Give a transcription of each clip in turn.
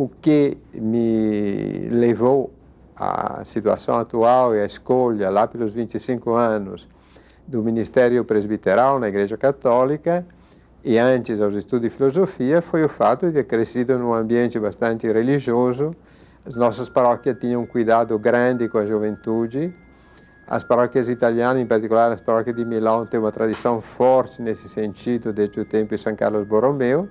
o que me levou à situação atual e à escolha, lá pelos 25 anos, do ministério presbiteral na Igreja Católica e antes aos estudos de filosofia, foi o fato de ter crescido num ambiente bastante religioso. As nossas paróquias tinham um cuidado grande com a juventude. As paróquias italianas, em particular as paróquias de Milão, têm uma tradição forte nesse sentido desde o tempo de São Carlos Borromeo.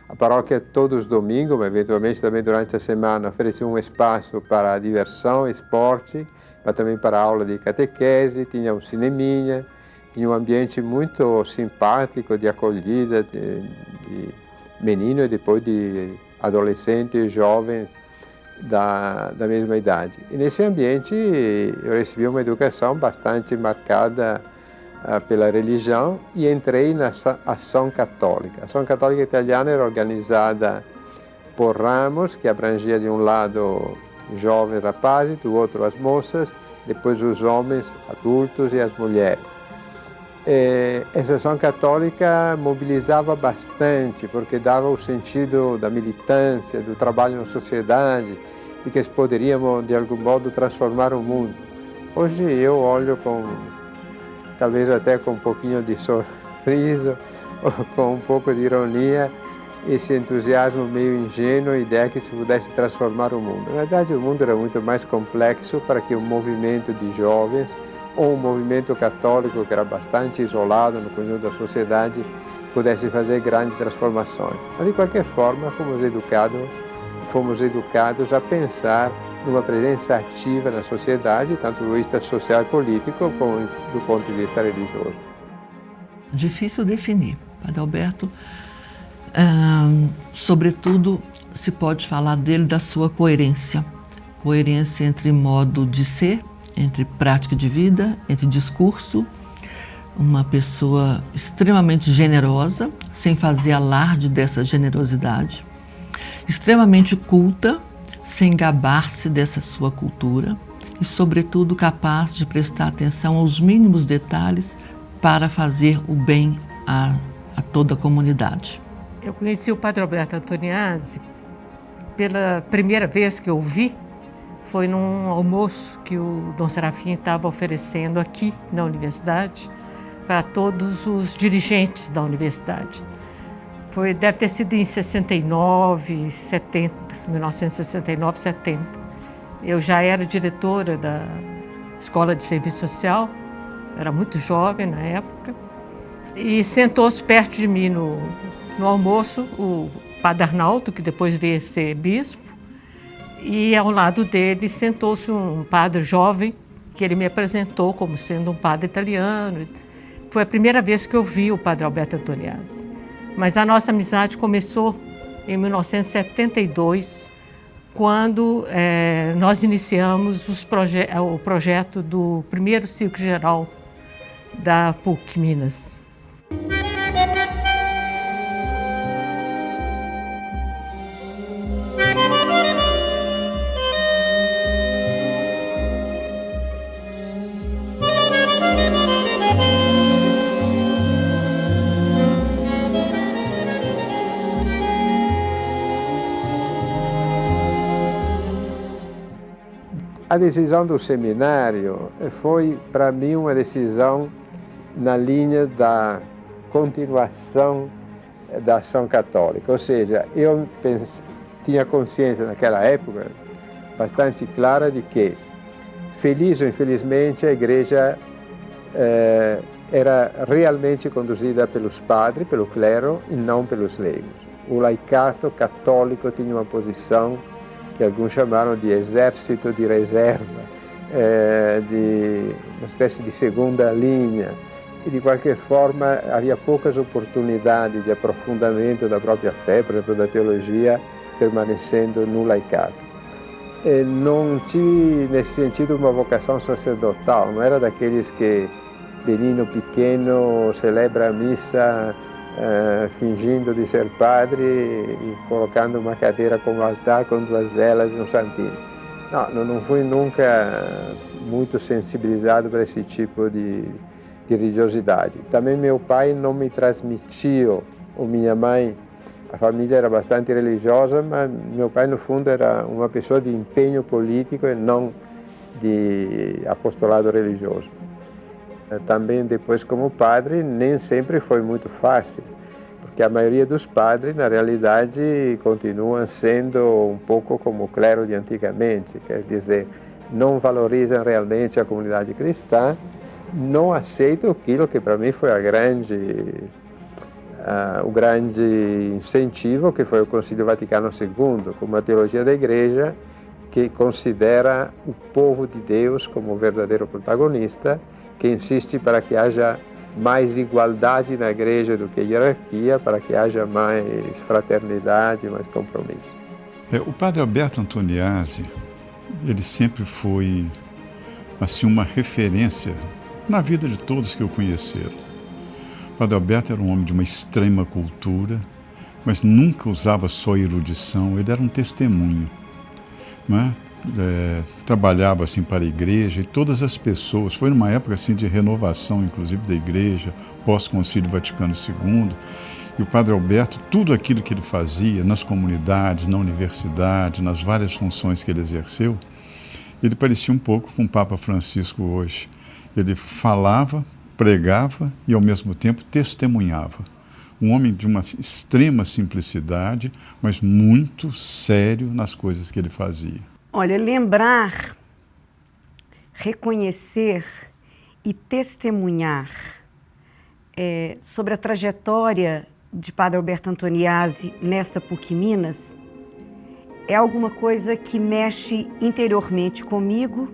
A paróquia todos os domingos, mas eventualmente também durante a semana, oferecia um espaço para diversão, esporte, mas também para aula de catequese, tinha um cineminha, tinha um ambiente muito simpático de acolhida de menino e depois de adolescentes e jovens da mesma idade. E nesse ambiente eu recebi uma educação bastante marcada pela religião e entrei na Ação Católica. A Ação Católica Italiana era organizada por ramos, que abrangia de um lado jovens rapazes, do outro as moças, depois os homens adultos e as mulheres. Essa Ação Católica mobilizava bastante, porque dava o sentido da militância, do trabalho na sociedade, e que poderíamos, de algum modo, transformar o mundo. Hoje eu olho talvez até com um pouquinho de sorriso, ou com um pouco de ironia, esse entusiasmo meio ingênuo, a ideia que se pudesse transformar o mundo. Na verdade, o mundo era muito mais complexo para que um movimento de jovens, ou um movimento católico que era bastante isolado no conjunto da sociedade, pudesse fazer grandes transformações. Mas, de qualquer forma, fomos educados a pensar numa presença ativa na sociedade, tanto do ponto de vista social e político, como do ponto de vista religioso. Difícil definir. Padre Alberto, sobretudo, se pode falar dele da sua coerência. Coerência entre modo de ser, entre prática de vida, entre discurso. Uma pessoa extremamente generosa, sem fazer alarde dessa generosidade. Extremamente culta, sem gabar-se dessa sua cultura e, sobretudo, capaz de prestar atenção aos mínimos detalhes para fazer o bem a toda a comunidade. Eu conheci o Padre Alberto Antoniazzi pela primeira vez que eu o vi, foi num almoço que o Dom Serafim estava oferecendo aqui na universidade para todos os dirigentes da universidade. Deve ter sido em 69, 70, 1969, 70. Eu já era diretora da Escola de Serviço Social, era muito jovem na época, e sentou-se perto de mim no almoço o Padre Arnaldo, que depois veio ser bispo, e ao lado dele sentou-se um padre jovem, que ele me apresentou como sendo um padre italiano. Foi a primeira vez que eu vi o Padre Alberto Antoniazzi. Mas a nossa amizade começou em 1972, quando nós iniciamos o projeto do primeiro ciclo geral da PUC Minas. A decisão do seminário foi, para mim, uma decisão na linha da continuação da ação católica. Ou seja, eu tinha consciência naquela época bastante clara de que, feliz ou infelizmente, a igreja era realmente conduzida pelos padres, pelo clero, e não pelos leigos. O laicato católico tinha uma posição que alguns chamaram de exército de reserva, de uma espécie de segunda linha. E, de qualquer forma, havia poucas oportunidades de aprofundamento da própria fé, por exemplo, da teologia, permanecendo no laicato. Não tive, nesse sentido, uma vocação sacerdotal, não era daqueles que, menino pequeno, celebra a missa fingindo de ser padre e colocando uma cadeira como altar com duas velas e um santinho. Não fui nunca muito sensibilizado para esse tipo de religiosidade. Também meu pai não me transmitiu, ou minha mãe, A família era bastante religiosa, mas meu pai, no fundo, era uma pessoa de empenho político e não de apostolado religioso. Também depois, como padre, nem sempre foi muito fácil, porque a maioria dos padres, na realidade, continuam sendo um pouco como o clero de antigamente, quer dizer, não valorizam realmente a comunidade cristã, não aceitam aquilo que para mim foi o grande incentivo, que foi o Concílio Vaticano II, com uma teologia da Igreja que considera o povo de Deus como o verdadeiro protagonista, que insiste para que haja mais igualdade na igreja do que hierarquia, para que haja mais fraternidade, mais compromisso. O padre Alberto Antoniazzi, ele sempre foi assim, uma referência na vida de todos que o conheceram. O padre Alberto era um homem de uma extrema cultura, mas nunca usava só erudição, ele era um testemunho, né? Trabalhava assim para a igreja e todas as pessoas, foi numa época assim de renovação inclusive da igreja, pós-Concílio Vaticano II, e o padre Alberto, tudo aquilo que ele fazia nas comunidades, na universidade, nas várias funções que ele exerceu, ele parecia um pouco com o Papa Francisco hoje. Ele falava, pregava e ao mesmo tempo testemunhava. Um homem de uma extrema simplicidade, mas muito sério nas coisas que ele fazia. Olha, lembrar, reconhecer e testemunhar sobre a trajetória de Padre Alberto Antoniazzi nesta PUC Minas é alguma coisa que mexe interiormente comigo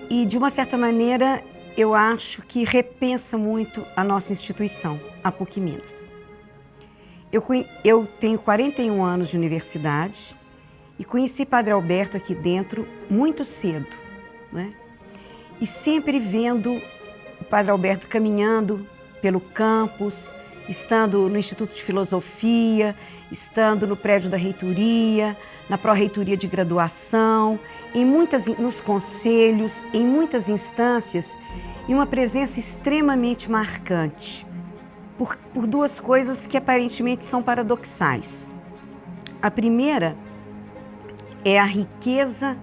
e, de uma certa maneira, eu acho que repensa muito a nossa instituição, a PUC Minas. Eu tenho 41 anos de universidade e conheci Padre Alberto aqui dentro muito cedo, né? E sempre vendo o Padre Alberto caminhando pelo campus, estando no Instituto de Filosofia, estando no prédio da reitoria, na pró-reitoria de graduação, nos conselhos, em muitas instâncias, e uma presença extremamente marcante, por duas coisas que aparentemente são paradoxais. A primeira é a riqueza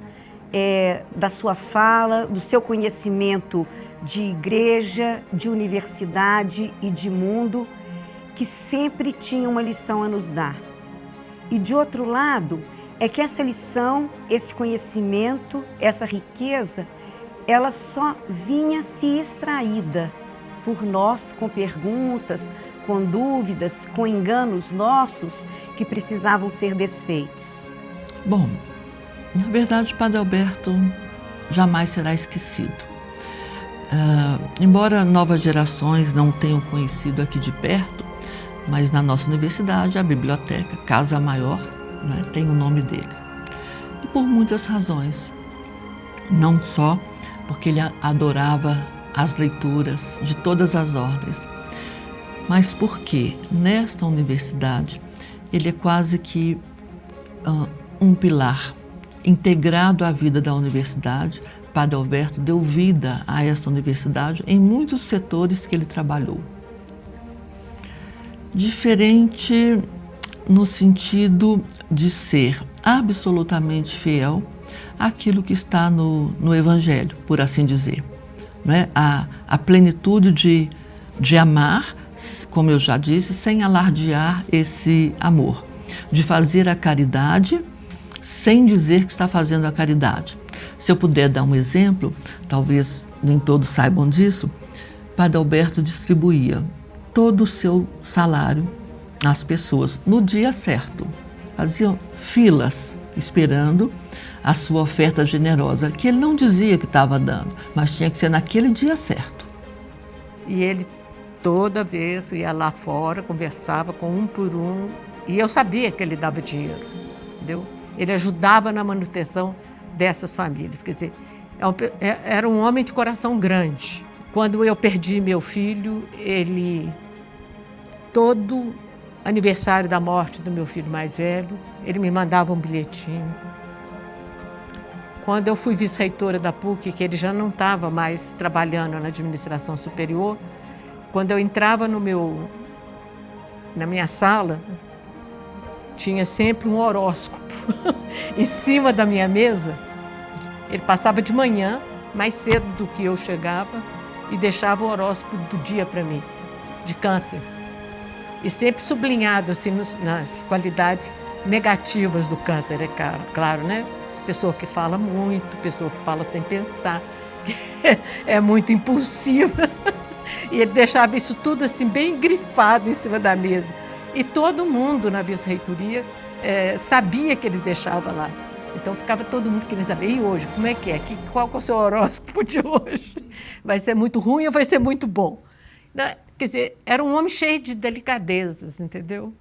da sua fala, do seu conhecimento de igreja, de universidade e de mundo, que sempre tinha uma lição a nos dar. E de outro lado, é que essa lição, esse conhecimento, essa riqueza, ela só vinha se extraída por nós com perguntas, com dúvidas, com enganos nossos que precisavam ser desfeitos. Bom, na verdade, Padre Alberto jamais será esquecido. Embora novas gerações não tenham conhecido aqui de perto, mas na nossa universidade, a biblioteca Casa Maior, né, tem o nome dele. E por muitas razões. Não só porque ele adorava as leituras de todas as ordens, mas porque nesta universidade ele é quase que um pilar integrado à vida da universidade. Padre Alberto deu vida a esta universidade em muitos setores que ele trabalhou. Diferente no sentido de ser absolutamente fiel àquilo que está no Evangelho, por assim dizer. Não é? A plenitude de amar, como eu já disse, sem alardear esse amor. De fazer a caridade sem dizer que está fazendo a caridade. Se eu puder dar um exemplo, talvez nem todos saibam disso, Padre Alberto distribuía todo o seu salário às pessoas no dia certo. Faziam filas esperando a sua oferta generosa, que ele não dizia que estava dando, mas tinha que ser naquele dia certo. E ele toda vez ia lá fora, conversava com um por um, e eu sabia que ele dava dinheiro, entendeu? Ele ajudava na manutenção dessas famílias, quer dizer, era um homem de coração grande. Quando eu perdi meu filho, todo aniversário da morte do meu filho mais velho, ele me mandava um bilhetinho. Quando eu fui vice-reitora da PUC, que ele já não estava mais trabalhando na administração superior, quando eu entrava na minha sala, tinha sempre um horóscopo em cima da minha mesa. Ele passava de manhã, mais cedo do que eu chegava, e deixava o horóscopo do dia para mim, de Câncer. E sempre sublinhado assim, nas qualidades negativas do Câncer, é claro, né? Pessoa que fala muito, pessoa que fala sem pensar, que é muito impulsiva. E ele deixava isso tudo assim bem grifado em cima da mesa. E todo mundo na vice-reitoria sabia que ele deixava lá. Então ficava todo mundo querendo saber, e hoje, como é que é? Qual que é o seu horóscopo de hoje? Vai ser muito ruim ou vai ser muito bom? Quer dizer, era um homem cheio de delicadezas, entendeu?